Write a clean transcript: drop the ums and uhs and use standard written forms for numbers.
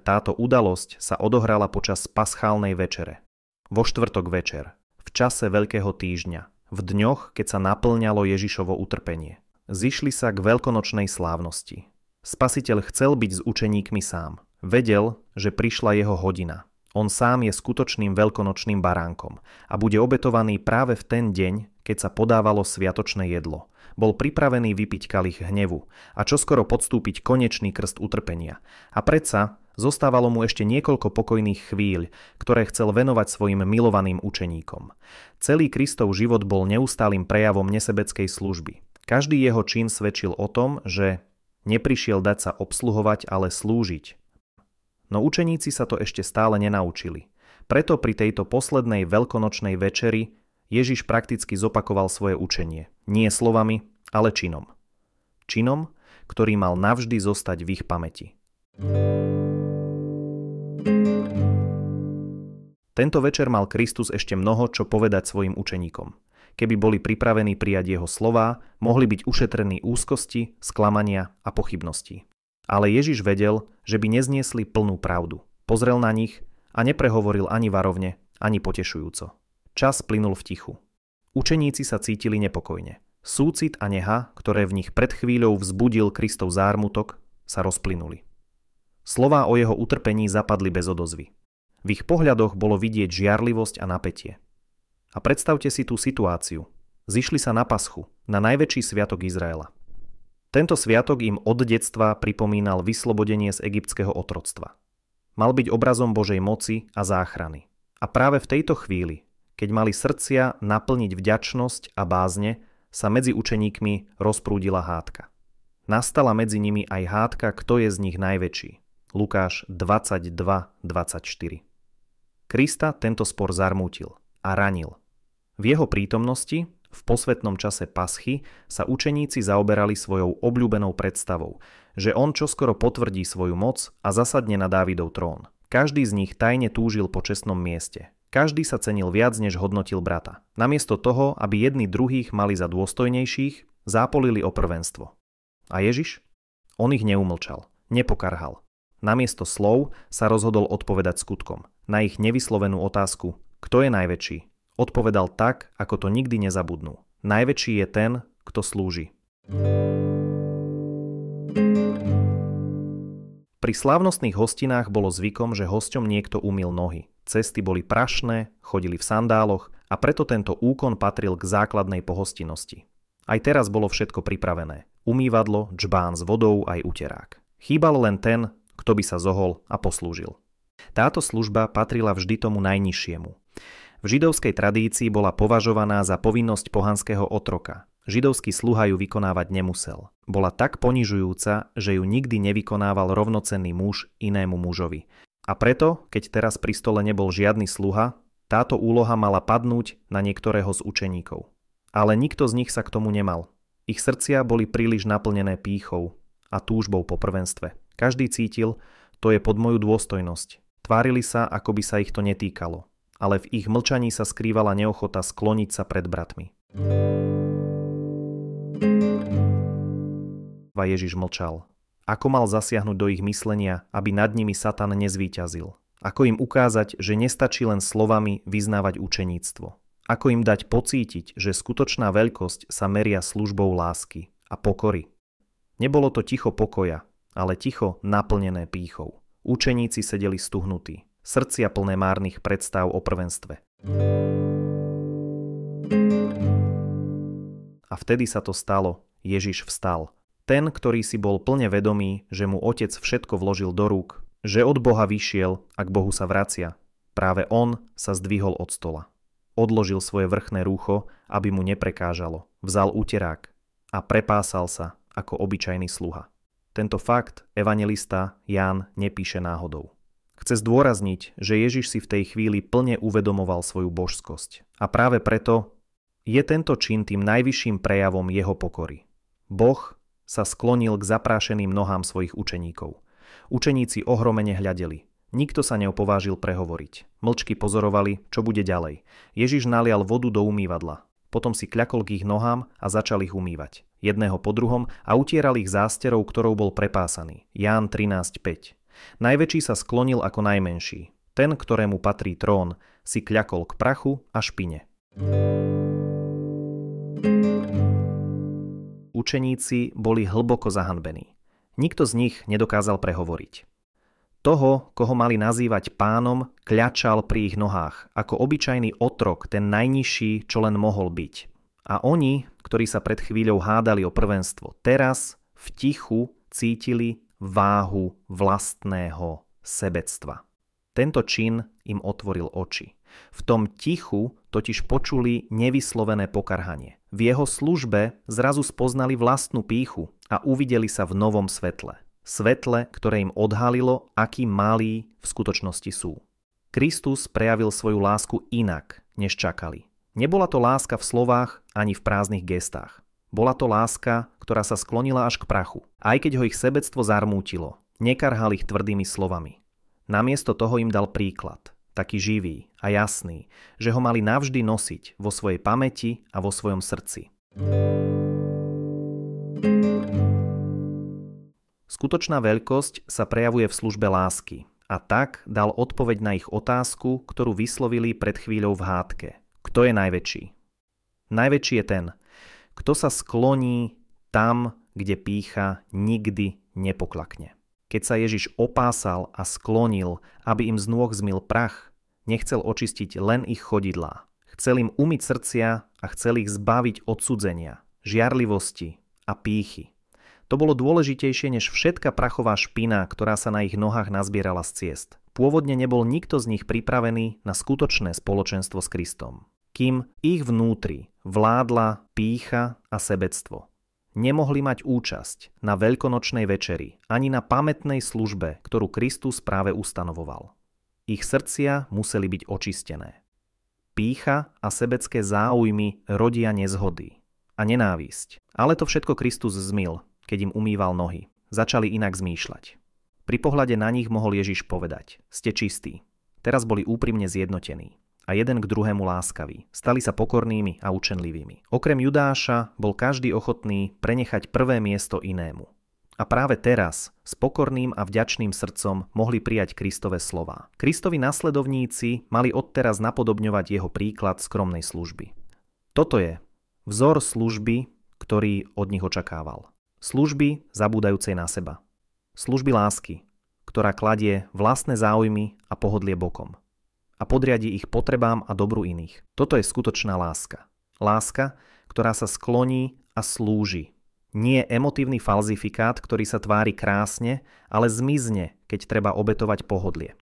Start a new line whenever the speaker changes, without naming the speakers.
Táto udalosť sa odohrala počas paschálnej večere, vo štvrtok večer, v čase Veľkého týždňa, v dňoch, keď sa naplňalo Ježišovo utrpenie. Zišli sa k veľkonočnej slávnosti. Spasiteľ chcel byť s učeníkmi sám. Vedel, že prišla jeho hodina. On sám je skutočným veľkonočným baránkom a bude obetovaný práve v ten deň, keď sa podávalo sviatočné jedlo. Bol pripravený vypiť kalich hnevu a čoskoro podstúpiť konečný krst utrpenia. A predsa zostávalo mu ešte niekoľko pokojných chvíľ, ktoré chcel venovať svojim milovaným učeníkom. Celý Kristov život bol neustálym prejavom nesebeckej služby. Každý jeho čin svedčil o tom, že neprišiel dať sa obsluhovať, ale slúžiť. No učeníci sa to ešte stále nenaučili. Preto pri tejto poslednej veľkonočnej večeri Ježiš prakticky zopakoval svoje učenie. Nie slovami, ale činom. Činom, ktorý mal navždy zostať v ich pamäti. Tento večer mal Kristus ešte mnoho čo povedať svojim učeníkom. Keby boli pripravení prijať jeho slová, mohli byť ušetrení úzkosti, sklamania a pochybností. Ale Ježiš vedel, že by nezniesli plnú pravdu. Pozrel na nich a neprehovoril ani varovne, ani potešujúco. Čas plynul v tichu. Učeníci sa cítili nepokojne. Súcit a neha, ktoré v nich pred chvíľou vzbudil Kristov zármutok, sa rozplynuli. Slová o jeho utrpení zapadli bez odozvy. V ich pohľadoch bolo vidieť žiarlivosť a napätie. A predstavte si tú situáciu. Zišli sa na Paschu, na najväčší sviatok Izraela. Tento sviatok im od detstva pripomínal vyslobodenie z egyptského otroctva. Mal byť obrazom Božej moci a záchrany. A práve v tejto chvíli, keď mali srdcia naplniť vďačnosť a bázne, sa medzi učeníkmi rozprúdila hádka. Nastala medzi nimi aj hádka, kto je z nich najväčší. Lukáš 22:24. Krista tento spor zarmútil a ranil. V jeho prítomnosti, v posvätnom čase paschy, sa učeníci zaoberali svojou obľúbenou predstavou, že on čoskoro potvrdí svoju moc a zasadne na Dávidov trón. Každý z nich tajne túžil po čestnom mieste. Každý sa cenil viac, než hodnotil brata. Namiesto toho, aby jedni druhých mali za dôstojnejších, zápolili o prvenstvo. A Ježiš? On ich neumlčal, nepokarhal. Namiesto slov sa rozhodol odpovedať skutkom. Na ich nevyslovenú otázku, kto je najväčší, odpovedal tak, ako to nikdy nezabudnú. Najväčší je ten, kto slúži. Pri slávnostných hostinách bolo zvykom, že hosťom niekto umyl nohy. Cesty boli prašné, chodili v sandáloch a preto tento úkon patril k základnej pohostinnosti. Aj teraz bolo všetko pripravené. Umývadlo, džbán s vodou aj uterák. Chýbal len ten, kto by sa zohol a poslúžil. Táto služba patrila vždy tomu najnižšiemu. V židovskej tradícii bola považovaná za povinnosť pohanského otroka. Židovský sluha ju vykonávať nemusel. Bola tak ponižujúca, že ju nikdy nevykonával rovnocenný muž inému mužovi. A preto, keď teraz pri stole nebol žiadny sluha, táto úloha mala padnúť na niektorého z učeníkov. Ale nikto z nich sa k tomu nemal. Ich srdcia boli príliš naplnené pýchou a túžbou po prvenstve. Každý cítil, to je pod moju dôstojnosť. Tvárili sa, ako by sa ich to netýkalo. Ale v ich mlčaní sa skrývala neochota skloniť sa pred bratmi. A Ježiš mlčal. Ako mal zasiahnuť do ich myslenia, aby nad nimi Satan nezvíťazil? Ako im ukázať, že nestačí len slovami vyznávať učeníctvo? Ako im dať pocítiť, že skutočná veľkosť sa meria službou lásky a pokory? Nebolo to ticho pokoja, ale ticho naplnené pýchou. Učeníci sedeli stuhnutí, srdcia plné márnych predstav o prvenstve. A vtedy sa to stalo. Ježiš vstal. Ten, ktorý si bol plne vedomý, že mu Otec všetko vložil do rúk, že od Boha vyšiel a k Bohu sa vracia, práve on sa zdvihol od stola. Odložil svoje vrchné rúcho, aby mu neprekážalo. Vzal uterák a prepásal sa ako obyčajný sluha. Tento fakt evanjelista Ján nepíše náhodou. Chce zdôrazniť, že Ježiš si v tej chvíli plne uvedomoval svoju božskosť. A práve preto je tento čin tým najvyšším prejavom jeho pokory. Boh sa sklonil k zaprášeným nohám svojich učeníkov. Učeníci ohromene hľadeli. Nikto sa neopovážil prehovoriť. Mlčky pozorovali, čo bude ďalej. Ježiš nalial vodu do umývadla. Potom si kľakol k ich nohám a začal ich umývať. jedného po druhom, a utieral ich zásterou, ktorou bol prepásaný. Ján 13.5. Najväčší sa sklonil ako najmenší. Ten, ktorému patrí trón, si kľakol k prachu a špine. Učeníci boli hlboko zahanbení. Nikto z nich nedokázal prehovoriť. Toho, koho mali nazývať pánom, kľačal pri ich nohách, ako obyčajný otrok, ten najnižší, čo len mohol byť. A oni, ktorí sa pred chvíľou hádali o prvenstvo, teraz v tichu cítili váhu vlastného sebectva. Tento čin im otvoril oči. V tom tichu totiž počuli nevyslovené pokarhanie. V jeho službe zrazu spoznali vlastnú pýchu a uvideli sa v novom svetle. Svetle, ktoré im odhalilo, akí malí v skutočnosti sú. Kristus prejavil svoju lásku inak, než čakali. Nebola to láska v slovách ani v prázdnych gestách. Bola to láska, ktorá sa sklonila až k prachu. Aj keď ho ich sebectvo zarmútilo, nekarhal ich tvrdými slovami. Namiesto toho im dal príklad, taký živý a jasný, že ho mali navždy nosiť vo svojej pamäti a vo svojom srdci. Skutočná veľkosť sa prejavuje v službe lásky a tak dal odpoveď na ich otázku, ktorú vyslovili pred chvíľou v hádke. Kto je najväčší? Najväčší je ten, kto sa skloní tam, kde pýcha nikdy nepoklakne. Keď sa Ježiš opásal a sklonil, aby im z nôh zmyl prach, nechcel očistiť len ich chodidlá. Chcel im umyť srdcia a chcel ich zbaviť odsudzenia, žiarlivosti a pýchy. To bolo dôležitejšie než všetka prachová špina, ktorá sa na ich nohách nazbierala z ciest. Pôvodne nebol nikto z nich pripravený na skutočné spoločenstvo s Kristom. Kým ich vnútri vládla pýcha a sebectvo. Nemohli mať účasť na veľkonočnej večeri ani na pamätnej službe, ktorú Kristus práve ustanovoval. Ich srdcia museli byť očistené. Pýcha a sebecké záujmy rodia nezhody a nenávisť. Ale to všetko Kristus zmyl, keď im umýval nohy. Začali inak zmýšľať. Pri pohľade na nich mohol Ježiš povedať: ste čistí. Teraz boli úprimne zjednotení a jeden k druhému láskaví. Stali sa pokornými a učenlivými. Okrem Judáša bol každý ochotný prenechať prvé miesto inému. A práve teraz s pokorným a vďačným srdcom mohli prijať Kristove slová. Kristovi nasledovníci mali odteraz napodobňovať jeho príklad skromnej služby. Toto je vzor služby, ktorý od nich očakával. Služby zabúdajúcej na seba. Služby lásky, ktorá kladie vlastné záujmy a pohodlie bokom a podriadi ich potrebám a dobru iných. Toto je skutočná láska. Láska, ktorá sa skloní a slúži. Nie emotívny falzifikát, ktorý sa tvári krásne, ale zmizne, keď treba obetovať pohodlie.